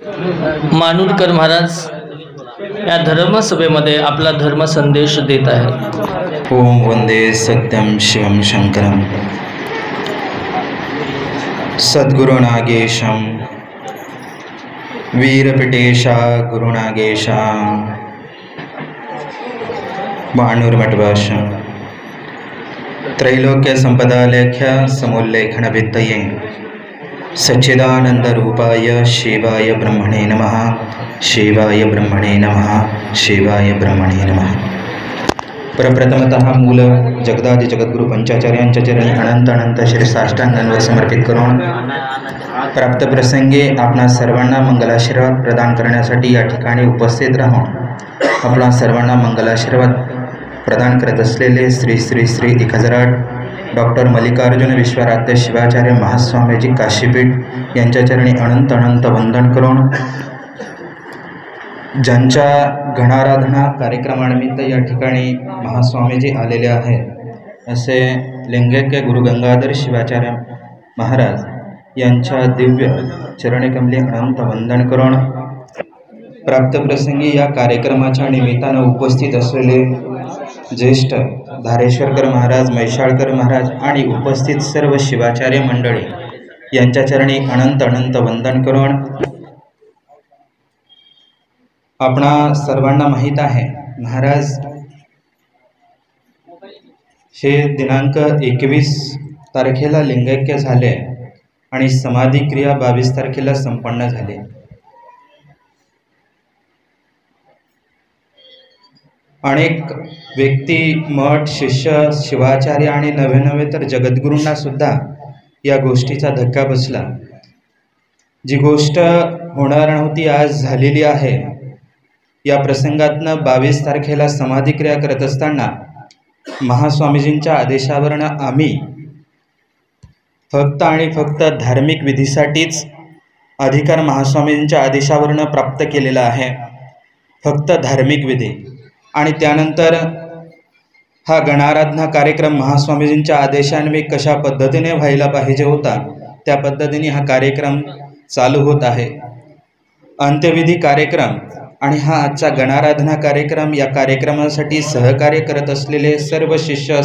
मानूरकर महाराज या धर्मसभेमध्ये आपला धर्म संदेश देत आहेत। ओम वंदे सत्यम शिवम शंकरम सद्गुरुनागेशम वीरपिटेशा गुरुनागेशा मानूरमठभाषा त्रैलोक्य संपदालेख्य समुल्लेखन वित्तये सच्चिदानंद रूपाय शिवाय ब्रह्मणे नमः शिवाय ब्रह्मणे नमः शिवाय ब्रह्मणे नमः। प्रप्रथमतः मूल जगदादि जगद्गुरु पंचाचार्यांच्या चरणी अनंत अनंत श्री साष्टांगांवर समर्पित करून प्राप्त प्रसंगी आपणा सर्वांना मंगलाशीर्वाद प्रदान करण्यासाठी या ठिकाणी उपस्थित राहून आपणा सर्वांना मंगलाशीर्वाद प्रदान करत असलेले श्री श्री श्री 1008 डॉक्टर मल्लिकार्जुन विश्वाराध्य शिवाचार्य महास्वामीजी काशीपीठ यांच्या चरणी अनंत अनंत वंदन करून ज्यांच्या गणाराधना कार्यक्रमानिमित्त या ठिकाणी महास्वामीजी आलेले आहेत असे लिंगैक्य गुरु गंगाधर शिवाचार्य महाराज यांच्या दिव्य चरणकमली अनंत वंदन करून प्राप्त प्रसंगी या कार्यक्रमाच्या निमित्तानं उपस्थित असलेले ज्येष्ठ धारेश्वरकर महाराज, मैशाळकर महाराज आणि उपस्थित सर्व शिवाचार्य मंडळी यांच्या चरणी अनंत अनंत वंदन करून आपणा सर्वांना माहीत आहे महाराज हे दिनांक 21 तारखेला लिंगैक्य झाले आणि समाधी क्रिया 22 तारखेला संपन्न झाली। अनेक व्यक्ती, मठ, शिष्य, शिवाचार्य आणि नवे नवे तर जगद्गुरूंना सुद्धा या गोष्टीचा धक्का बसला। जी गोष्ट होणार नव्हती आज झालेली आहे। या प्रसंगातनं 22 तारखेला समाधी क्रिया करत असताना महास्वामीजींच्या आदेशावरनं आम्ही फक्त आणि फक्त धार्मिक विधीसाठीच अधिकार महास्वामीजींच्या आदेशावरनं प्राप्त केलेला आहे, फक्त धार्मिक विधी। आणि त्यानंतर हा गणाराधना कार्यक्रम महास्वामीजींच्या आदेशाने कशा पद्धतीने व्हायला पाहिजे होता त्या पद्धतीने हा कार्यक्रम चालू होत आहे। अंत्यविधी कार्यक्रम आणि हा आजचा गणाराधना कार्यक्रम, या कार्यक्रमासाठी सहकार्य करत असलेले सर्व शिष्य,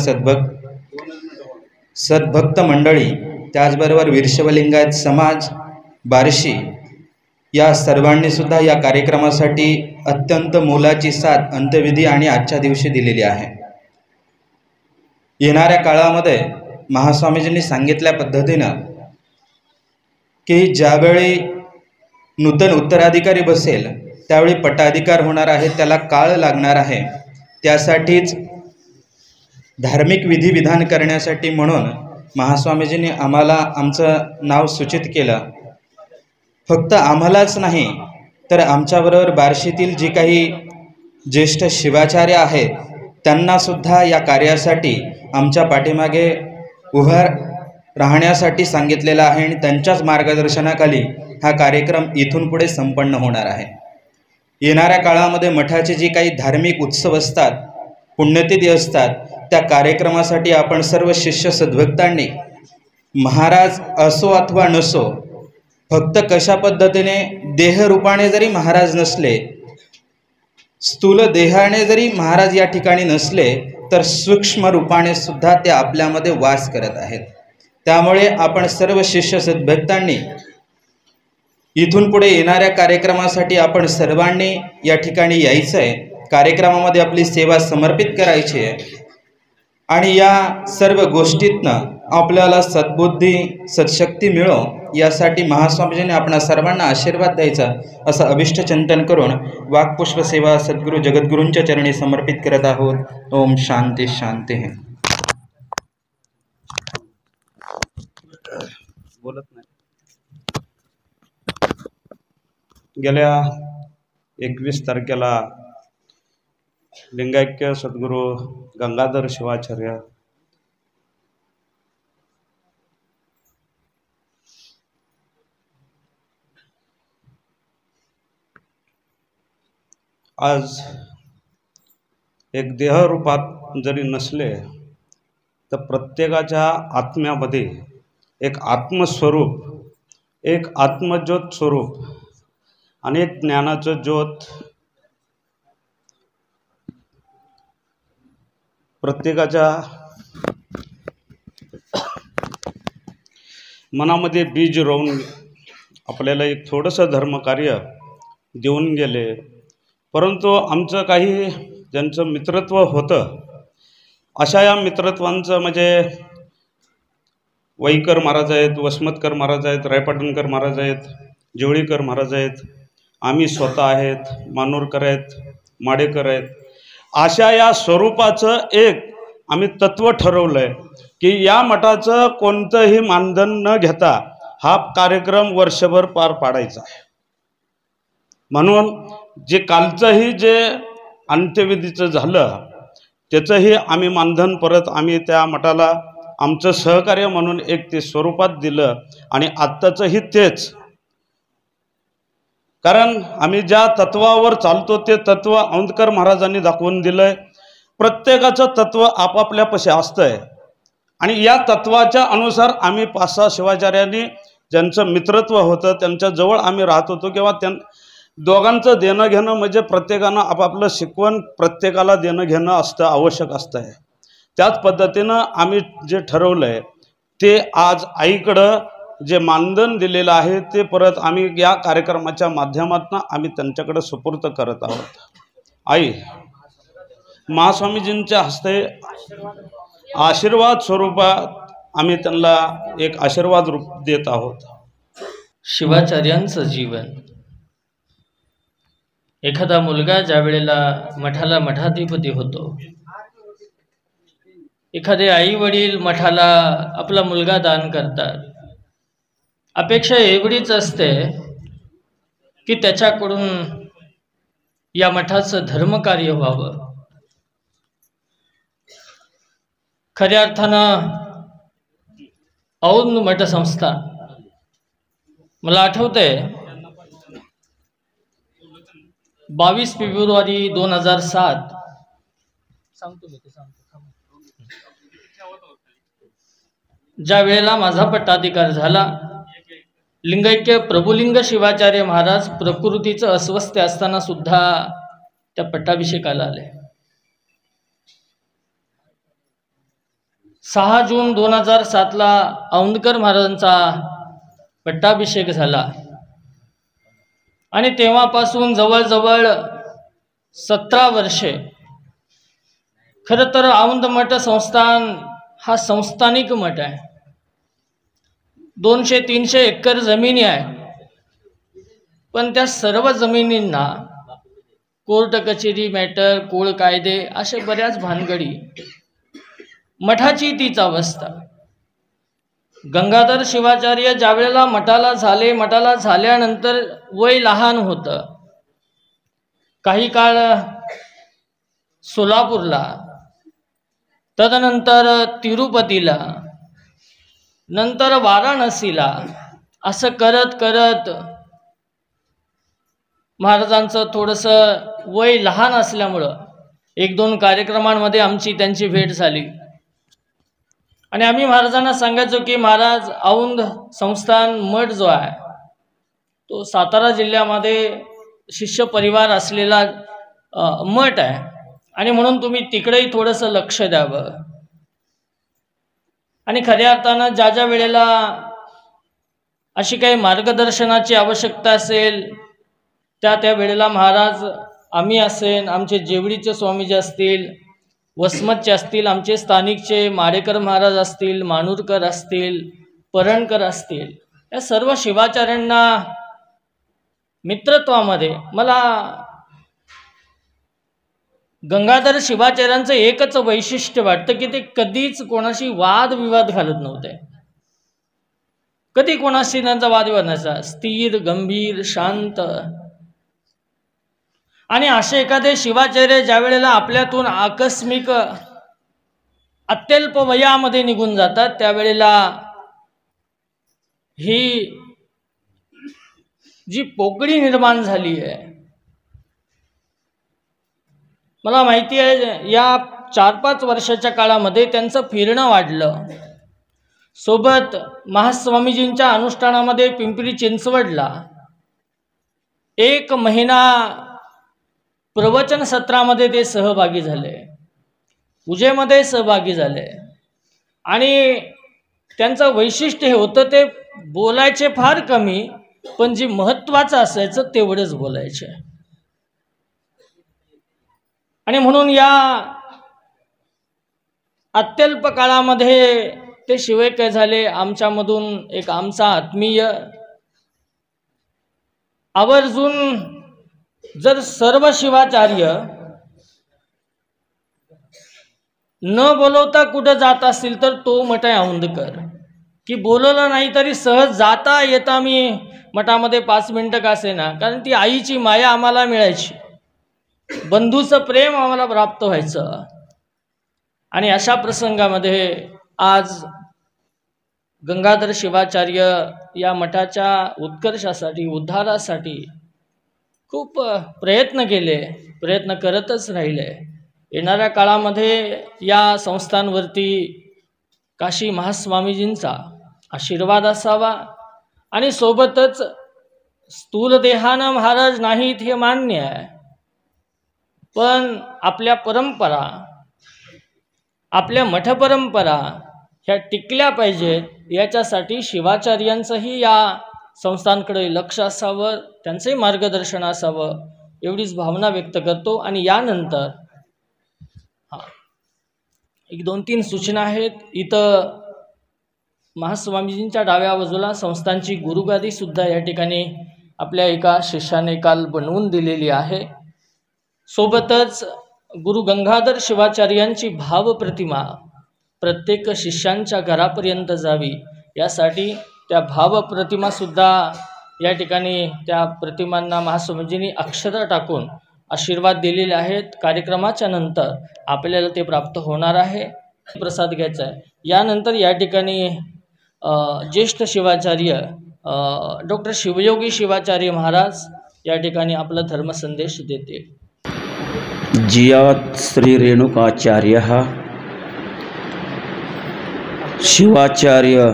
सद्भक्त मंडळी, त्याचबरोबर वीरशैवलिंगायत समाज, बार्शी या सर्वांनी सुद्धा या कार्यक्रमासाठी अत्यंत मोलाची साथ अंत्यविधी आणि आजच्या दिवशी दिलेली आहे। येणाऱ्या काळामध्ये महास्वामीजींनी सांगितल्या पद्धतीनं की ज्यावेळी नूतन उत्तराधिकारी बसेल त्यावेळी पट्टाधिकार होणार आहे, त्याला काळ लागणार आहे। त्यासाठीच धार्मिक विधिविधान करण्यासाठी म्हणून महास्वामीजींनी आम्हाला आमचं नाव सूचित केलं। फक्त आम्हालाच नाही तर आमच्याबरोबर बार्शीतील जी काही ज्येष्ठ शिवाचार्य आहेत त्यांनासुद्धा या कार्यासाठी आमच्या पाठीमागे उभं राहण्यासाठी सांगितलेलं आहे आणि त्यांच्याच मार्गदर्शनाखाली हा कार्यक्रम इथून पुढे संपन्न होणार आहे। येणाऱ्या काळामध्ये मठाचे जी काही धार्मिक उत्सव असतात, पुण्यतिथी असतात, त्या कार्यक्रमासाठी आपण सर्व शिष्य सद्भक्तांनी महाराज असो अथवा नसो, फक्त कशा पद्धतीने देहरूपाने जरी महाराज नसले, स्थूल देहाने जरी महाराज या ठिकाणी नसले, तर सूक्ष्म रूपाने सुद्धा ते आपल्यामध्ये वास करत आहेत। त्यामुळे आपण सर्व शिष्य सद्भक्तांनी इथून पुढे येणाऱ्या कार्यक्रमासाठी आपण सर्वांनी या ठिकाणी यायचं आहे, कार्यक्रमामध्ये आपली सेवा समर्पित करायची आहे आणि या सर्व गोष्टीतनं आपल्याला सद्बुद्धी सत्शक्ती मिळो यासाठी महास्वामीजींनी आपणा सर्वांना आशीर्वाद द्यायचा असं अभिष्ट चिंतन करून वाक्पुष्प सेवा सद्गुरू जगद्गुरूंच्या चरणी समर्पित करत आहोत। ओम शांती शांती है। बोलत नाही। गेल्या 21 तारखेला लिंगैक्य सद्गुरू गंगाधर शिवाचार्य आज एक देहरूपात जरी नसले तर प्रत्येकाच्या आत्म्यामध्ये एक आत्मस्वरूप, एक आत्मज्योत स्वरूप अनेक ज्ञानाचं ज्योत प्रत्येकाच्या मनामध्ये बीज रोवून आपल्याला एक थोडंसं धर्मकार्य देऊन गेले. परंतु आमचं काही ज्यांचं मित्रत्व होतं अशा या मित्रत्वांचं म्हणजे वैकर महाराज आहेत, वसमतकर महाराज आहेत, रायपाटणकर महाराज आहेत, जेवळीकर महाराज आहेत, आम्ही स्वतः आहेत, मानोरकर आहेत, माडेकर आहेत, अशा या स्वरूपाचं एक आम्ही तत्त्व ठरवलं आहे की या मठाचं कोणतंही मानधन न घेता हा कार्यक्रम वर्षभर पार पाडायचा आहे. म्हणून जे कालचंही जे अंत्यविधीचं झालं त्याचंही आम्ही मानधन परत आम्ही त्या मठाला आमचं सहकार्य म्हणून एक ते स्वरूपात दिलं आणि आत्ताचंही तेच. कारण आम्ही ज्या तत्वावर चालतो ते तत्व औंधकर महाराजांनी दाखवून दिलं आहे. प्रत्येकाचं तत्व आपापल्यापाशी असतं आहे आणि या तत्वाच्या अनुसार आम्ही 5-6 शिवाचार्यांनी ज्यांचं मित्रत्व होतं त्यांच्याजवळ आम्ही राहत होतो किंवा दोघांचं देणं घेणं म्हणजे प्रत्येकानं आपापलं शिकवण प्रत्येकाला देणं घेणं असतं, आवश्यक असतं आहे. त्याच पद्धतीनं आम्ही जे ठरवलं आहे ते आज आईकडं जे मानधन दिलेलं आहे ते परत आम्ही या कार्यक्रमाच्या माध्यमातून आम्ही त्यांच्याकडे सुपूर्त करत आहोत. आई महास्वामीजींच्या हस्ते आशीर्वाद स्वरूपात आम्ही त्यांना एक आशीर्वाद रूप देत आहोत. शिवाचार्यांचं जीवन. एखादा मुलगा ज्या वेळेला मठाला मठाधिपती होतो, एखादे आई वडील मठाला आपला मुलगा दान करतात, अपेक्षा एवढीच असते की त्याच्याकडून या मठाचं धर्मकार्य व्हावं. खऱ्या अर्थानं औंध मठ संस्था, मला आठवतंय 22 फेब्रुवारी 2007 ज्या वेळेला माझा पट्टाधिकार झाला, लिंगैक्य प्रभुलिंग शिवाचार्य महाराज प्रकृतीचं अस्वस्थ असताना सुद्धा त्या पट्टाभिषेकाला आले. 6 जून 2007 औंधकर महाराजांचा पट्टाभिषेक झाला आणि तेव्हापासून जवळजवळ 17 वर्षे खरं तर औंध मठ संस्थान हा संस्थानिक मठ आहे. 200-300 एकर जमिनी आहे, पण त्या सर्व जमिनींना कोर्ट कचेरी मॅटर, कुळ कायदे अशा बऱ्याच भानगडी. मठाची तीच अवस्था. गंगाधर शिवाचार्य ज्या वेळेला मठाला झाल्यानंतर वय लहान होतं. काही काळ सोलापूरला, तदनंतर तिरुपतीला, नंतर वाराणसीला, असं करत करत महाराजांचं थोडंसं वय लहान असल्यामुळं 1-2 कार्यक्रमांमध्ये आमची त्यांची भेट झाली आणि आम्ही महाराजांना सांगायचो की महाराज, औंध संस्थान मठ जो आहे तो सातारा जिल्ह्यामध्ये शिष्य परिवार असलेला मठ आहे आणि म्हणून तुम्ही तिकडेही थोडंसं लक्ष द्यावं. आणि खऱ्या अर्थानं ज्या वेळेला अशी काही मार्गदर्शनाची आवश्यकता असेल त्या वेळेला महाराज, आम्ही असेल, आमचे जेवळीचे स्वामीजी असतील, वसमतचे असतील, आमचे स्थानिकचे माडेकर महाराज असतील, मानूरकर असतील, परणकर असतील, या सर्व शिवाचार्यांना मित्रत्वामध्ये मला गंगाधर शिवाचार्यांचं एकच वैशिष्ट्य वाटतं की ते कधीच कोणाशी वादविवाद घालत नव्हते. कधी कोणाशी त्यांचा वादविवाद नसायचा. स्थिर, गंभीर, शांत. आणि असे एखादे शिवाचार्य ज्या वेळेला आपल्यातून आकस्मिक अत्यल्प वयामध्ये निघून जातात त्यावेळेला ही जी पोकळी निर्माण झाली आहे, मला माहिती आहे या 4-5 वर्षाच्या काळामध्ये त्यांचं फिरणं वाढलं. सोबत महास्वामीजींच्या अनुष्ठानामध्ये पिंपरी चिंचवडला 1 महिना प्रवचन सत्रामध्ये ते सहभागी झाले, पूजेमध्ये सहभागी झाले आणि त्यांचं वैशिष्ट्य हे होतं ते बोलायचे फार कमी, पण जे महत्त्वाचं असायचं तेवढंच बोलायचे. आणि म्हणून या अत्यल्प काळामध्ये ते शिवेके झाले. आमच्यामधून एक आमचा आत्मीय आवर्जून जर सर्व शिवाचार्य न बोलवता कुठं जात असतील तर तो मठ आहे औंधकर, की बोलवलं नाही तरी सहज जाता येता मी मठामध्ये 5 मिनटं का असेना, कारण ती आईची माया आम्हाला मिळायची, बंधूचं प्रेम आम्हाला प्राप्त व्हायचं. आणि अशा प्रसंगामध्ये आज गंगाधर शिवाचार्य या मठाच्या उत्कर्षासाठी, उद्धारासाठी खूप प्रयत्न करतच राहिले. येणाऱ्या काळामध्ये या संस्थांवरती काशी महास्वामीजींचा आशीर्वाद असावा आणि सोबतच स्थूल देहानं महाराज नाहीत हे मान्य आहे, पण आपल्या परंपरा, आपल्या मठपरंपरा ह्या टिकल्या पाहिजेत, याच्यासाठी शिवाचार्यांचंही या संस्थांकडे लक्ष असावं, त्यांचंही मार्गदर्शन असावं, एवढीच भावना व्यक्त करतो. आणि यानंतर 1-2-3 सूचना आहेत. इथं महास्वामीजींच्या डाव्या बाजूला संस्थांची गुरुगादीसुद्धा या ठिकाणी आपल्या एका शिष्याने काल बनवून दिलेली आहे. सोबतच गुरु गंगाधर शिवाचार्यांची भावप्रतिमा प्रत्येक शिष्यांच्या घरापर्यंत जावी, यासाठी त्या भावप्रतिमासुद्धा या ठिकाणी त्या प्रतिमांना महास्वामीजींनी अक्षरं टाकून आशीर्वाद दिलेले आहेत. कार्यक्रमाच्या नंतर आपल्याला ते प्राप्त होणार आहे, प्रसाद घ्यायचा आहे. यानंतर या ठिकाणी ज्येष्ठ शिवाचार्य डॉक्टर शिवयोगी शिवाचार्य महाराज या ठिकाणी आपला धर्मसंदेश देतील. जियात श्री रेणुकाचार्य शिवाचार्य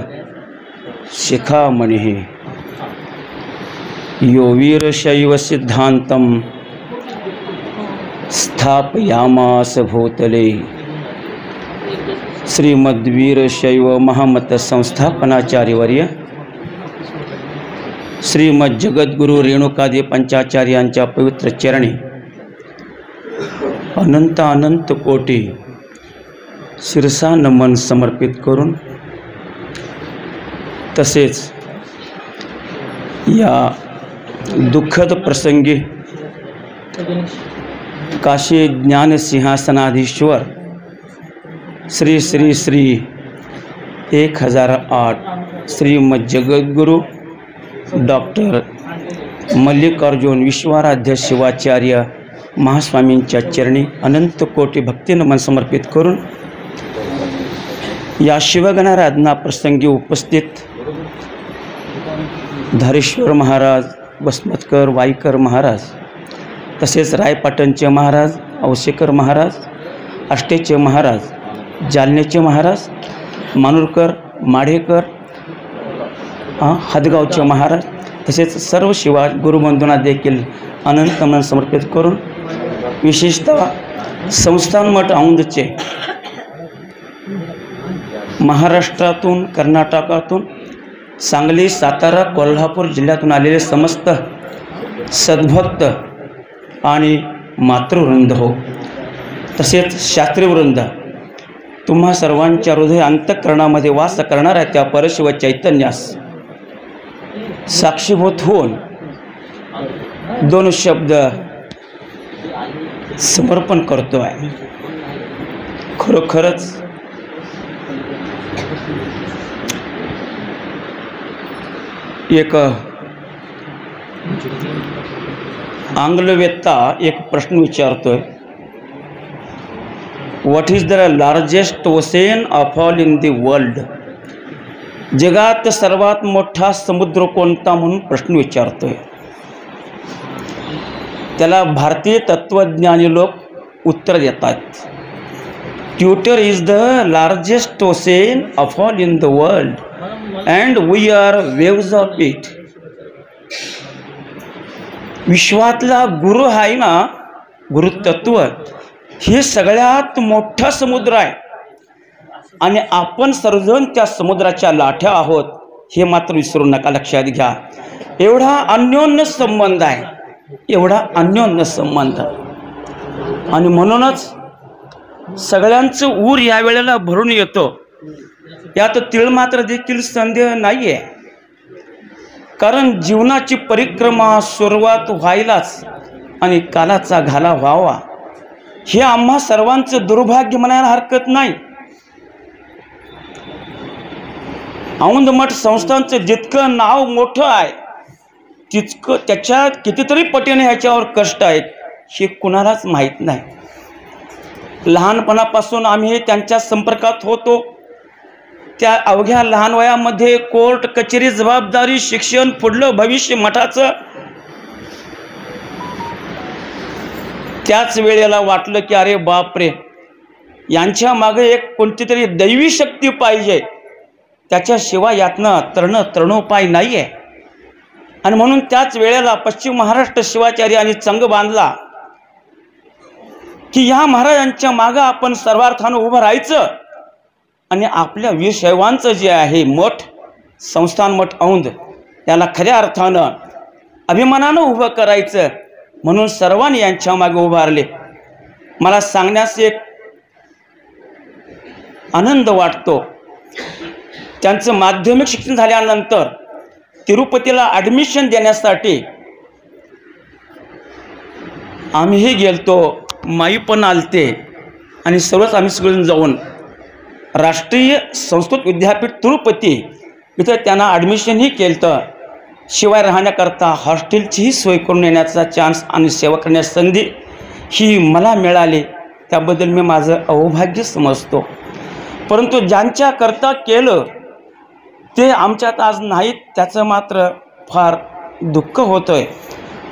शिखामणि यो वीरशैव सिद्धांतम स्थापयामास भूतले श्रीमद्वीरशैव महामत संस्थापनाचार्यवर्य श्रीमद जगद्गुरु रेणुकादी पंचाचार्यांच्या पवित्र चरणी अनंत अनंत कोटी शिरसा नमन समर्पित करून, तसेच या दुःखद प्रसंगी काशी ज्ञान सिंहासनाधीश्वर श्री श्री श्री 1008 श्रीमद जगद्गुरु डॉक्टर मल्लिकार्जुन विश्वाराध्य शिवाचार्य महास्वामींच्या चरणी अनंत कोटी भक्ती नमन समर्पित करून, या शिवगणाराधना प्रसंगी उपस्थित धारेश्वर महाराज, वसमतकर, वाईकर महाराज, तसेच रायपाटणचे महाराज, औसेकर महाराज, आष्टेचे महाराज, जालन्याचे महाराज, मानूरकर, माढेकर, हदगावचे महाराज, तसेच सर्व शिवा गुरुबंधूंना देखील अनंत नमन समर्पित करून, विशेषतः संस्थान मठ औंधचे महाराष्ट्रातून, कर्नाटकातून, सांगली, सातारा, कोल्हापूर जिल्ह्यातून आलेले समस्त सद्भक्त आणि मातृवृंद हो, तसेच शास्त्रीवृंद, तुम्हा सर्वांच्या हृदय अंतःकरणामध्ये वास करणाऱ्या त्या परशिव चैतन्यास साक्षीभूत होऊन 2 शब्द समर्पण करतो आहे. खरोखरच एक आंग्लवेत्ता एक प्रश्न विचारतोय, what is the largest ocean of all in the world? जगात सर्वात मोठा समुद्र कोणता म्हणून प्रश्न विचारतोय. त्याला भारतीय तत्वज्ञानी लोक उत्तर देतात, Twitter is the largest ocean of all in the world and we are waves of it. विश्वातला गुरु आहे ना, गुरुतत्व हे सगळ्यात मोठा समुद्र आहे आणि आपण सर्वजण त्या समुद्राच्या लाठ्या आहोत, हे मात्र विसरू नका, लक्षात घ्या. एवढा अन्योन्य संबंध आहे, एवढा अन्योन्य संबंध. आणि म्हणूनच सगळ्यांचं ऊर या वेळेला भरून येतो, यात तीळ मात्र देखील संदेह नाही आहे. कारण जीवनाची परिक्रमा सुरुवात व्हायलाच आणि कालाचा घाला व्हावा, हे आम्हा सर्वांचं दुर्भाग्य म्हणायला हरकत नाही. औंध मठ संस्थांचं जितकं नाव मोठं आहे तितकं त्याच्या कितीतरी पटीने ह्याच्यावर कष्ट आहेत, हे कुणालाच माहीत नाही. लहानपणापासून आम्ही त्यांच्या संपर्कात होतो. त्या अवघ्या लहान वयामध्ये कोर्ट कचेरी, जबाबदारी, शिक्षण, पुढलं भविष्य मठाचं. त्याच वेळेला वाटलं की अरे बापरे, यांच्या मागे एक कोणती तरी दैवी शक्ती पाहिजे, त्याच्याशिवाय यातनं तरणोपाय नाही आहे. आणि म्हणून त्याच वेळेला पश्चिम महाराष्ट्र शिवाचार्यांनी चंग बांधला की ह्या महाराजांच्या मागं आपण सर्वार्थानं उभं राहायचं आणि आपल्या वीरशैवांचं जे आहे मठ, संस्थान मठ औंध, त्याला खऱ्या अर्थानं अभिमानानं उभं करायचं. म्हणून सर्वांनी यांच्या मागे उभारले. मला सांगण्यास एक आनंद वाटतो, त्यांचं माध्यमिक शिक्षण झाल्यानंतर तिरुपतीला ॲडमिशन देण्यासाठी आम्हीही गेलतो, माई पण आलते आणि सर्वच आम्ही सगळं जाऊन राष्ट्रीय संस्कृत विद्यापीठ तिरुपती इथं त्यांना ॲडमिशनही केलं. शिवाय राहण्याकरता हॉस्टेलचीही सोय करून येण्याचा चान्स आणि सेवा करण्याची संधी ही मला मिळाली, त्याबद्दल मी माझं अवभाग्य समजतो. परंतु ज्यांच्याकरता केलं ते आमच्यात आज नाहीत, त्याचं मात्र फार दुःख होतं आहे.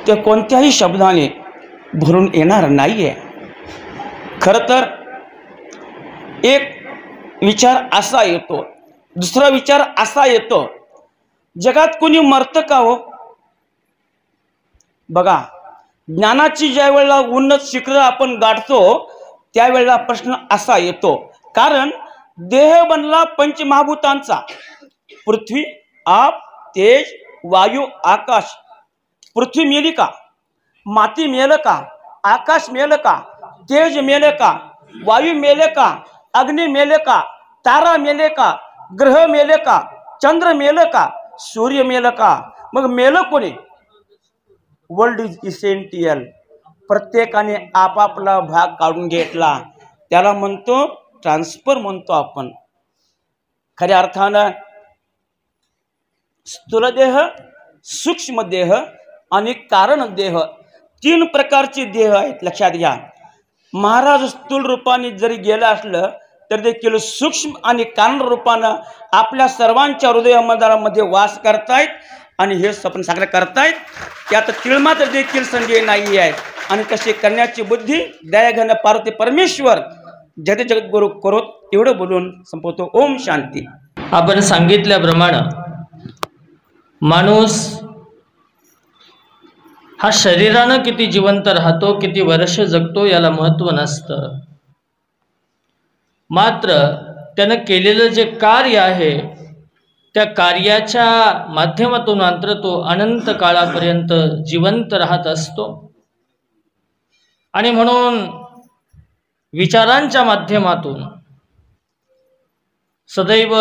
ते कोणत्याही शब्दाने भरून येणार नाही आहे. खरं तर एक विचार असा येतो, दुसरा विचार असा येतो, जगात कोणी मरतं का हो? बघा, ज्ञानाची ज्या वेळेला उन्नत शिखरं आपण गाठतो त्यावेळेला प्रश्न असा येतो, कारण देह बनला पंचमहाभूतांचा, पृथ्वी, आप, तेज, वायू, आकाश. पृथ्वी मेली का? माती मेलं का? आकाश मेलं का? तेज मेले का? वायू मेले का? अग्नि मेले का? तारा मेले का? ग्रह मेले का? चंद्र मेलं का? सूर्य मेलं का? मग मेलं कोणी? World is essential. प्रत्येकाने आपापला भाग काढून घेतला, त्याला म्हणतो ट्रान्सफर म्हणतो आपण. खऱ्या अर्थानं स्थूलदेह, सूक्ष्मदेह आणि कारणदेह, तीन प्रकारचे देह आहेत, लक्षात घ्या. महाराज स्थूल रूपाने जरी गेलं असलं तर देखील सूक्ष्म आणि कारण रूपानं आपल्या सर्वांच्या हृदयामध्ये वास करतायत आणि हे स्वप्न साकार करतायत. त्यात तिळमात्र देखील संदेह नाही आहे. आणि तसे करण्याची बुद्धी दयाघन पार्वती परमेश्वर जगत जगद्गुरु करोत. एवढं बोलून संपवतो. ओम शांती. आपण सांगितल्याप्रमाणे माणूस हा शरीरानं किती जिवंत राहतो, किती वर्ष जगतो, याला महत्त्व नसतं. मात्र त्यानं केलेलं जे कार्य आहे त्या कार्याच्या माध्यमातून मात्र तो अनंत काळापर्यंत जिवंत राहत असतो. आणि म्हणून विचारांच्या माध्यमातून सदैव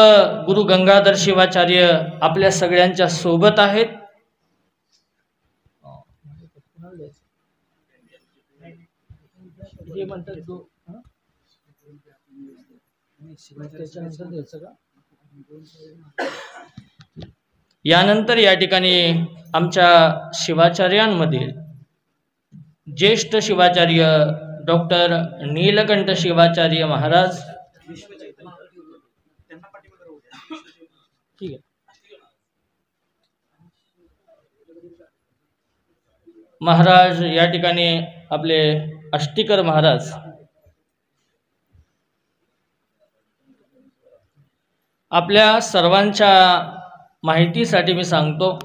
गुरु गंगाधर शिवाचार्य आपल्या सगळ्यांच्या सोबत आहेत. यानंतर या ठिकाणी आमच्या शिवाचार्यांमधील ज्येष्ठ शिवाचार्य डॉक्टर नीलकंठ शिवाचार्य महाराज, ठीक आहे, महाराज या ठिकाणी आपले अष्टीकर महाराज, आपल्या सर्वांच्या माहितीसाठी मी सांगतो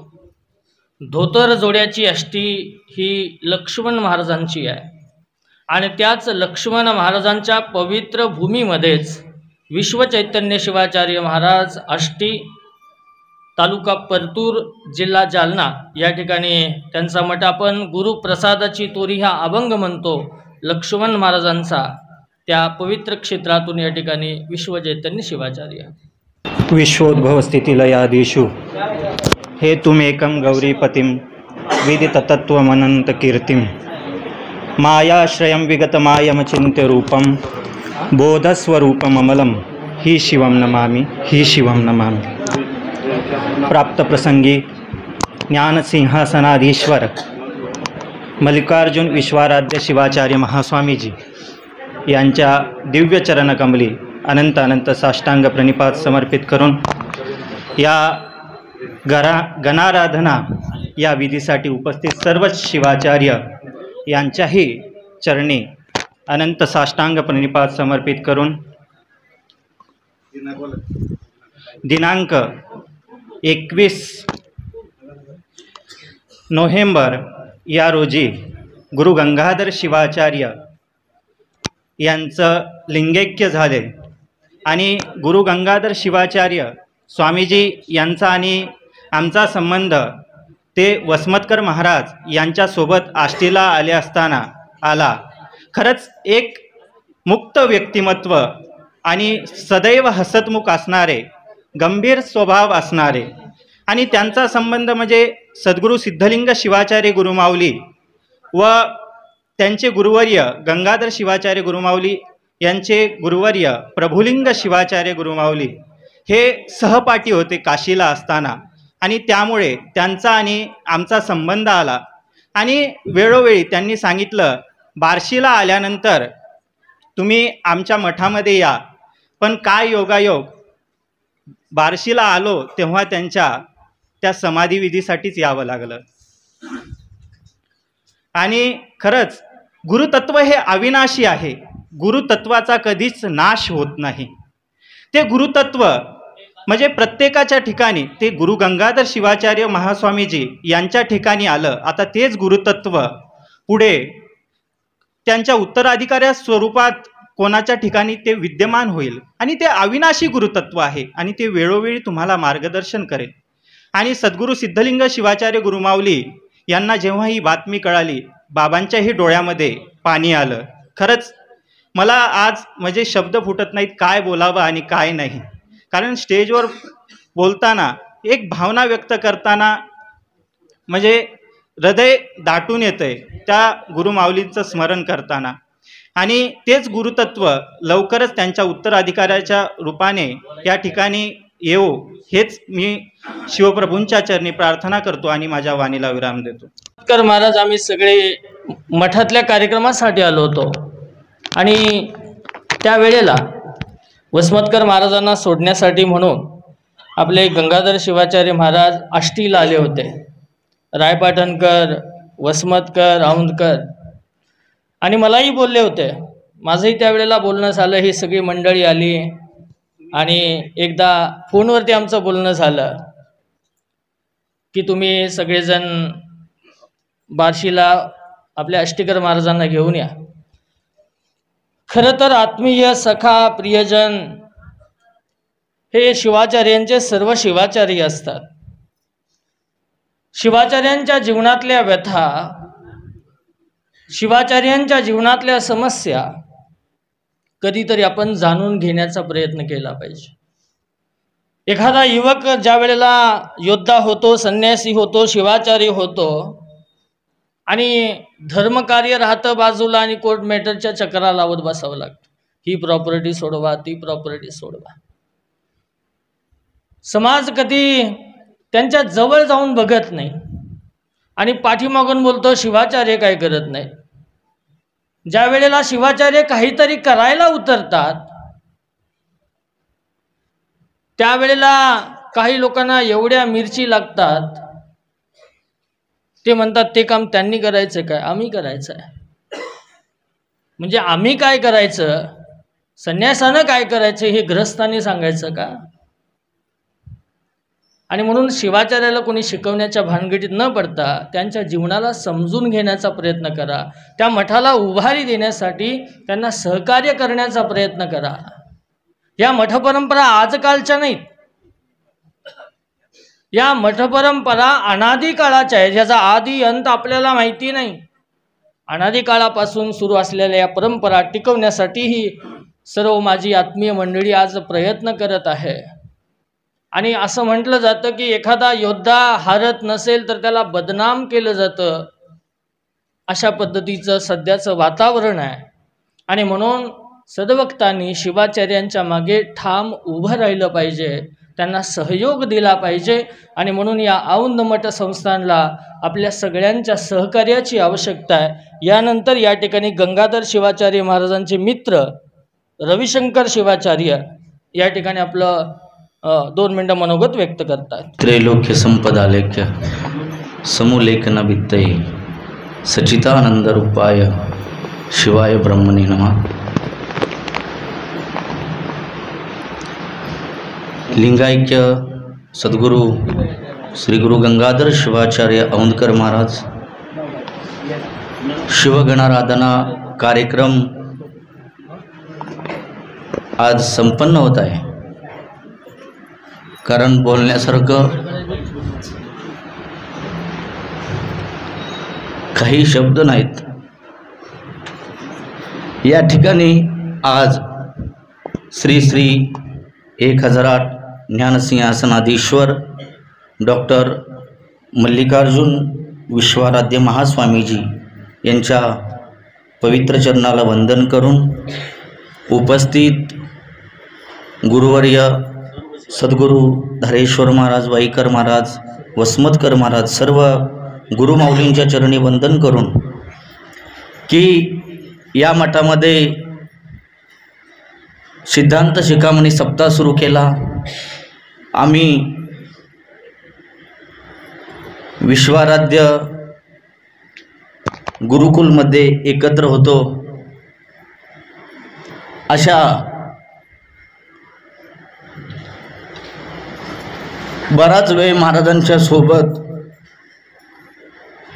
धोतर जोड्याची अष्टी ही लक्ष्मण महाराजांची आहे आणि त्याच लक्ष्मण महाराजांच्या पवित्र भूमीमध्येच विश्वचैतन्य शिवाचार्य महाराज आष्टी तालुका परतूर जिल्हा जालना या ठिकाणी त्यांचा मठ आपण गुरुप्रसादाची तोरी हा अभंग म्हणतो लक्ष्मण महाराजांचा त्या पवित्र क्षेत्रातून या ठिकाणी विश्वचैतन्य शिवाचार्य विश्वोद्भव स्थितिलयादिषु हेतुमेकं गौरीपतिं विदिततत्त्वमनंत कीर्तिं मायाश्रयं विगतमायमचिन्त्य रूपं बोधस्वरूपममलं ही शिवं नमामि ही शिवं नमामि। प्राप्तप्रसंगी ज्ञानसिंहासनाधीश्वर मल्लिकार्जुन विश्वाराध्य शिवाचार्य महास्वामीजी यांच्या दिव्य चरणकमली अनंत अनंत साष्टांग प्रणिपात समर्पित करून या गणाराधना या विधीसाठी उपस्थित सर्वच शिवाचार्य यांच्याही चरणी अनंत साष्टांग प्रणिपात समर्पित करून दिनांक 21 नोव्हेंबर या रोजी गुरु गंगाधर शिवाचार्य यांचं लिंगैक्य झाले आणि गुरु गंगाधर शिवाचार्य स्वामीजी यांचा आणि आमचा संबंध ते वसमतकर महाराज यांच्यासोबत आष्टीला आले असताना आला। खरंच एक मुक्त व्यक्तिमत्व आणि सदैव हसतमुख असणारे गंभीर स्वभाव असणारे आणि त्यांचा संबंध म्हणजे सद्गुरू सिद्धलिंग शिवाचार्य गुरुमाऊली व त्यांचे गुरुवर्य गंगाधर शिवाचार्य गुरुमाऊली यांचे गुरुवर्य प्रभुलिंग शिवाचार्य गुरुमाऊली हे सहपाठी होते काशीला असताना आणि त्यामुळे त्यांचा आणि आमचा संबंध आला आणि वेळोवेळी त्यांनी सांगितलं बार्शीला आल्यानंतर तुम्ही आमच्या मठामध्ये या। पण काय योगायोग बार्शीला आलो तेव्हा त्यांच्या त्या समाधीविधीसाठीच यावं लागलं। आणि खरंच गुरुतत्व हे अविनाशी आहे, गुरुतत्वाचा कधीच नाश होत नाही। ते गुरुतत्व म्हणजे प्रत्येकाच्या ठिकाणी ते गुरु गंगाधर शिवाचार्य महास्वामीजी यांच्या ठिकाणी आलं, आता तेच गुरुतत्व पुढे त्यांच्या उत्तराधिकारी स्वरूपात कोणाच्या ठिकाणी ते विद्यमान होईल आणि ते अविनाशी गुरुतत्व आहे आणि ते वेळोवेळी तुम्हाला मार्गदर्शन करेल। आणि सद्गुरू सिद्धलिंग शिवाचार्य गुरुमाऊली यांना जेव्हा ही बातमी कळाली बाबांच्याही डोळ्यामध्ये पाणी आलं। खरंच मला आज म्हणजे शब्द फुटत नाहीत काय बोलावं आणि काय नाही, कारण स्टेजवर बोलताना एक भावना व्यक्त करताना म्हणजे हृदय दाटून येतंय त्या गुरुमाऊलींचं स्मरण करताना। आणि तेच गुरुतत्व लवकरच त्यांच्या उत्तराधिकाऱ्याच्या रूपाने या ठिकाणी येऊ हेच मी शिवप्रभूंच्या चरणी प्रार्थना करतो आणि माझ्या वाणीला विराम देतो। कर महाराज आम्ही सगळे मठातल्या कार्यक्रमासाठी आलो होतो आणि त्यावेळेला वसमतकर महाराजांना सोडण्यासाठी म्हणून आपले गंगाधर शिवाचार्य महाराज आष्टीला आले होते। रायपाटणकर वसमतकर औंधकर आणि मलाही बोलले होते, माझंही त्यावेळेला बोलणं झालं, ही सगळी मंडळी आली आणि एकदा फोनवरती आमचं बोलणं झालं की तुम्ही सगळेजण बार्शीला आपल्या आष्टीकर महाराजांना घेऊन या। खरं तर आत्मीय सखा प्रियजन हे शिवाचार्यांचे सर्व शिवाचार्य असतात। शिवाचार्यांच्या जीवनातल्या व्यथा, शिवाचार्यांच्या जीवनातल्या समस्या कधीतरी आपण जाणून घेण्याचा प्रयत्न केला पाहिजे। एखादा युवक ज्या वेळेला योद्धा होतो, संन्यासी होतो, शिवाचार्य होतो आणि धर्मकार्य राहतं बाजूला आणि कोर्ट मॅटरच्या चक्रा लावत बसावं लागतं, ही प्रॉपर्टी सोडवा ती प्रॉपर्टी सोडवा। समाज कधी त्यांच्या जवळ जाऊन बघत नाही आणि पाठीमागून बोलतो शिवाचार्य काय करत नाही। ज्या वेळेला शिवाचार्य काहीतरी करायला उतरतात त्यावेळेला काही लोकांना एवढ्या मिरची लागतात, ते म्हणतात ते काम त्यांनी करायचं काय, आम्ही करायचं आहे। म्हणजे आम्ही काय करायचं, संन्यासानं काय करायचं हे गृहस्थांनी सांगायचं का? आणि म्हणून शिवाचार्याला कोणी शिकवण्याच्या भानगडीत न पडता त्यांच्या जीवनाला समजून घेण्याचा प्रयत्न करा, त्या मठाला उभारी देण्यासाठी त्यांना सहकार्य करण्याचा प्रयत्न करा. या मठपरंपरा आजकालच्या नाहीत, या मठपरंपरा अनादी काळाच्या आहेत, ज्याचा आदी अंत आपल्याला माहिती नाही. अनादी काळापासून सुरू असलेल्या या परंपरा टिकवण्यासाठीही सर्व माझी आत्मीय मंडळी आज प्रयत्न करत आहे. आणि असं म्हटलं जातं की एखादा योद्धा हारत नसेल तर त्याला बदनाम केलं जातं. अशा पद्धतीचं सध्याचं वातावरण आहे. आणि म्हणून सद्भक्तांनी शिवाचार्यांच्या मागे ठाम उभं राहिलं पाहिजे, त्यांना सहयोग दिला पाहिजे. आणि म्हणून या औंध मठ संस्थानला आपल्या सगळ्यांच्या सहकार्याची आवश्यकता आहे. यानंतर या ठिकाणी गंगाधर शिवाचार्य महाराजांचे मित्र रविशंकर शिवाचार्य या ठिकाणी आपलं 2 मिनिटं मनोगत व्यक्त करतात. त्रैलोक्य संपदालेख्य समूलेखन भित्तये सचितानंद रूपाय शिवाय ब्रह्मणे नमः. लिंगायक्य सद्गुरू श्री गुरु गंगाधर शिवाचार्य औंधकर महाराज शिवगणाराधना कार्यक्रम आज संपन्न होत आहे. कारण बोलण्यासारखं काही शब्द नाहीत. या ठिकाणी आज श्री श्री 1008 ज्ञानसिंहासनाधीश्वर डॉक्टर मल्लिकार्जुन विश्वाराध्य महास्वामीजी यांच्या पवित्र चरणाला वंदन करून उपस्थित गुरुवर्य सद्गुरू धारेश्वर महाराज, वाईकर महाराज, वसमतकर महाराज, सर्व गुरुमाऊलींच्या चरणी वंदन करून की या मठामध्ये सिद्धांत शिखामणी सप्ताह सुरू केला. आम्ही विश्वाराध्य गुरुकुलमध्ये एकत्र होतो. अशा बराच वेळ महाराजांच्या सोबत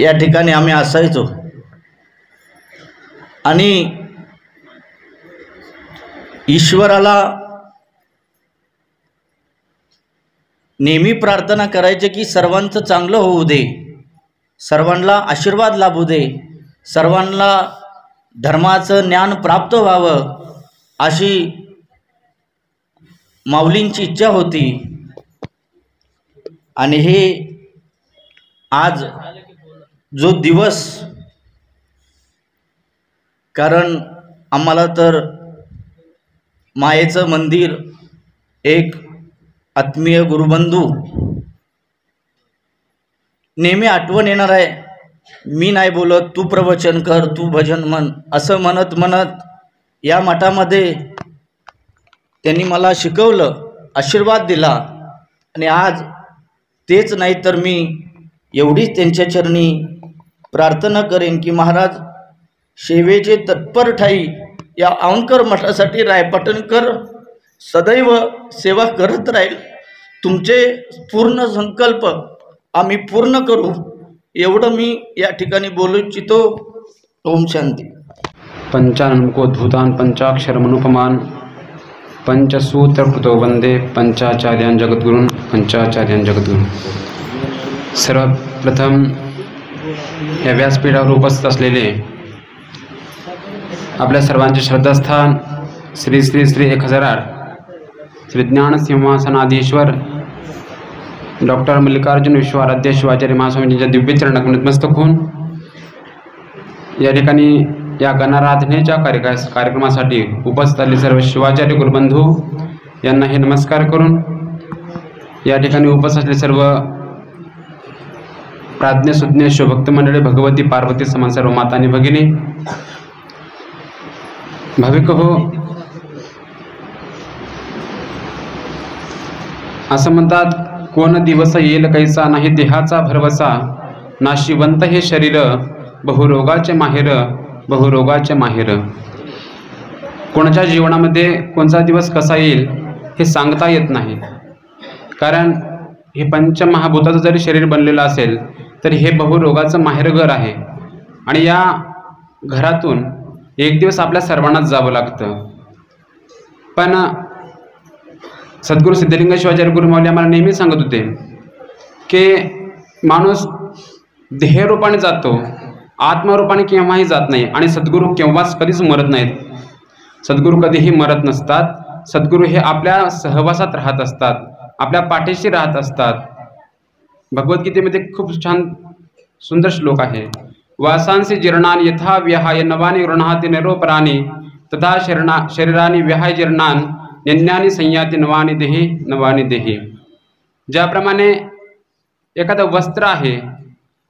या ठिकाणी आम्ही असायचो. आणि ईश्वराला नेहमी प्रार्थना करायची की सर्वांचं चांगलं होऊ दे, सर्वांना आशीर्वाद लाभू दे, सर्वांना धर्माचं ज्ञान प्राप्त व्हावं, अशी माऊलींची इच्छा होती. आणि हे आज जो दिवस, कारण आम्हाला तर मायेचं मंदिर, एक आत्मीय गुरुबंधू नेहमी आठवण येणार आहे. मी नाही बोलत, तू प्रवचन कर, तू भजन म्हण, असं म्हणत म्हणत या मठामध्ये त्यांनी मला शिकवलं, आशीर्वाद दिला. आणि आज तेच नाही तर मी एवढीच त्यांच्या चरणी प्रार्थना करेन की महाराज सेवेचे तत्पर ठाई या औंधकर मठासाठी रायपाटणकर सदैव सेवा करत राहील. तुमचे पूर्ण संकल्प आम्ही पूर्ण करू, एवढं मी या ठिकाणी बोलू इच्छितो. ओम शांती. पंचाननकोद्भूतान् पंचाक्षरमनुपमान् पंचसूत्रकृतो वंदे पंचाचार्यान् जगद्गुरून् पंचाचार्यान् जगद्गुरून्. सर्वप्रथम या व्यासपीठावर उपस्थित असलेले आपल्या सर्वांचे श्रद्धास्थान श्री श्री श्री 1008 श्री ज्ञानसिंहासनाधीश्वर डॉक्टर मल्लिकार्जुन विश्वाराध्य शिवाचार्य महास्वामींच्या दिव्य चरणात नतमस्तक होऊन या ठिकाणी या गणाराधनेच्या कार्यक्रमासाठी उपस्थित असलेले सर्व शिवाचार्य गुरुबंधू यांना हे नमस्कार करून या ठिकाणी उपस्थित असलेले सर्व प्राज्ञसुज्ञ शिवभक्त मंडळी, भगवती पार्वती समान सर्व माता आणि भगिनी, भाविक हो, असं म्हणतात, कोण दिवस येईल कैसा, नाही देहाचा भरवसा, नाशिवंत हे शरीर, बहुरोगाचे माहेर, बहुरोगाचे माहेर. कोणाच्या जीवनामध्ये कोणता दिवस कसा येईल हे सांगता येत नाही. कारण हे पंचमहाभूताचं जरी शरीर बनलेलं असेल तरी हे बहुरोगाचं माहेरघर आहे आणि या घरातून एक दिवस आपल्या सर्वांनाच जावं लागतं. पण सद्गुरू सिद्धलिंग शिवाचार्य गुरुमाऊली आम्हाला नेहमी सांगत होते की माणूस देहरूपाने जातो, आत्मरूपाने केव्हाही जात नाही आणि सद्गुरू केव्हाच कधीच मरत नाहीत. सद्गुरू कधीही मरत नसतात. सद्गुरू हे आपल्या सहवासात राहत असतात, आपल्या पाठीशी राहत असतात. भगवद्गीतेमध्ये खूप छान सुंदर श्लोक आहे. वासांसी जीर्णान यथा विहाय नवानी गृह्णाति निरोपराणी तथा शरीरानी विहाय जीर्णान यज्ञानी संयाती नवानी देही. ज्याप्रमाणे एखादं वस्त्र आहे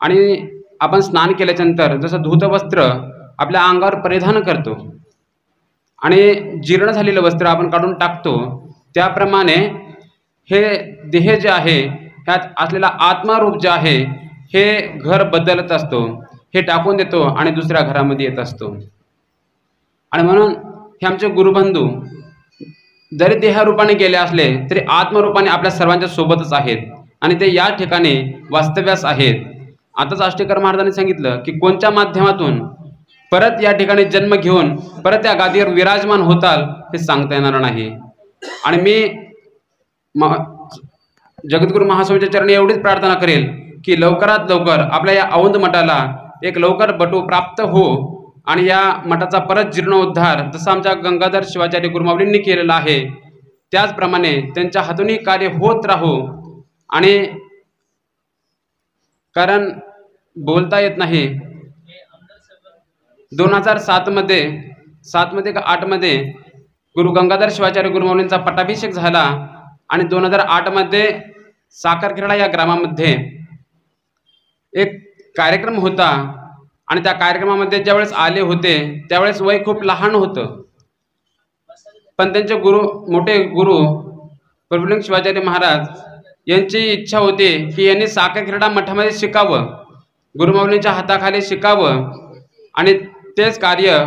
आणि आपण स्नान केल्याच्यानंतर जसं धूतवस्त्र आपल्या अंगावर परिधान करतो आणि जीर्ण झालेलं वस्त्र आपण काढून टाकतो, त्याप्रमाणे हे देह जे आहे ह्यात असलेला आत्मारूप जे आहे हे घर बदलत असतो, हे टाकून देतो आणि दुसऱ्या घरामध्ये येत असतो. आणि म्हणून हे आमचे गुरुबंधू जरी देहरूपाने गेले असले तरी आत्मरूपाने आपल्या सर्वांच्या सोबतच आहेत आणि ते या ठिकाणी वास्तव्यास आहेत. आताच आष्टेकर महाराजांनी सांगितलं की कोणत्या माध्यमातून परत या ठिकाणी जन्म घेऊन परत या गादीवर विराजमान होताल हे सांगता येणार नाही. आणि मी जगद्गुरू महास्वामीच्या चरणी एवढीच प्रार्थना करेल की लवकरात लवकर आपल्या या औंध मठाला एक लवकर बटू प्राप्त हो आणि या मठाचा परत जीर्णोद्धार जसं आमच्या गंगाधर शिवाचार्य गुरुमाऊलींनी केलेला आहे त्याचप्रमाणे त्यांच्या हातूनही कार्य होत राहो. आणि कारण बोलता येत नाही, 2007 मध्ये का 8 मध्ये गुरु गंगाधर शिवाचार्य गुरुमाऊलींचा पट्टाभिषेक झाला आणि 2008 मध्ये साखरखेडा या ग्रामामध्ये एक कार्यक्रम होता आणि त्या कार्यक्रमामध्ये ज्यावेळेस आले होते त्यावेळेस वय खूप लहान होतं. पण त्यांचे मोठे गुरु प्रभुलिंग शिवाचार्य महाराज यांची इच्छा होती की यांनी साखरखेडा मठामध्ये शिकावं, गुरुमाऊलींच्या हाताखाली शिकावं आणि तेच कार्य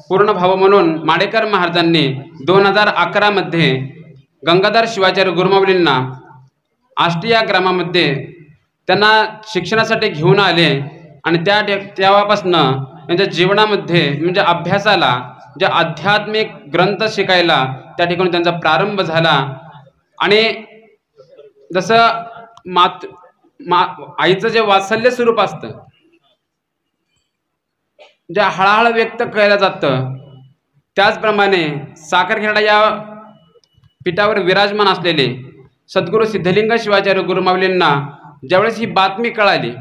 पूर्ण व्हावं म्हणून माडेकर महाराजांनी 2011 मध्ये गंगाधर शिवाचार्य गुरुमाऊलींना आष्टी या ग्रामामध्ये त्यांना शिक्षणासाठी घेऊन आले आणि तेव्हापासून त्यांच्या जीवनामध्ये म्हणजे अभ्यासाला जे आध्यात्मिक ग्रंथ शिकायला त्या ठिकाणी त्यांचा प्रारंभ झाला. आणि जसं आईचं जे वात्सल्य स्वरूप असतं जे हळूहळू व्यक्त केलं जातं त्याचप्रमाणे साखरखेडा या पीठावर विराजमान असलेले सद्गुरू सिद्धलिंग शिवाचार्य गुरुमाऊलींना ज्यावेळेस ही बातमी कळाली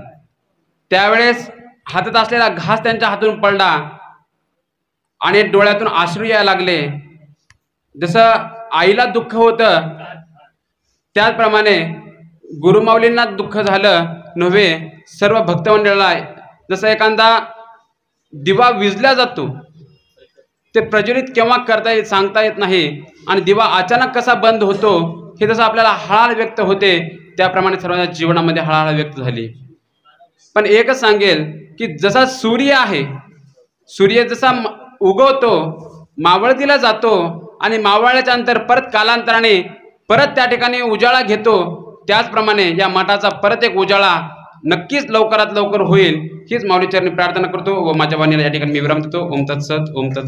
त्यावेळेस हातात असलेला घास त्यांच्या हातून पडला आणि डोळ्यातून अश्रू यायला लागले. जसं आईला दुःख होतं त्याचप्रमाणे गुरुमाऊलींना दुःख झालं नव्हे, सर्व भक्तमंडळाला. जसं एखादा दिवा विझला जातो ते प्रज्वलित केव्हा करता येत सांगता येत नाही आणि दिवा अचानक कसा बंद होतो हे जसं आपल्याला हळहळ व्यक्त होते त्याप्रमाणे सर्वांच्या जीवनामध्ये हळहळ व्यक्त झाली. पण एकच सांगेल की जसा सूर्य आहे, सूर्य जसा उगवतो मावळतीला जातो आणि मावळल्याच्या नंतर परत कालांतराने परत त्या ठिकाणी उजाळा घेतो, त्याचप्रमाणे या मठाचा परत एक उजाळा नक्कीच लवकरात लवकर होईल हीच माऊलीचरणी प्रार्थना करतो व माझ्या वाणीला या ठिकाणी मी विराम देतो. ओम तत्सत. ओम तत्सत.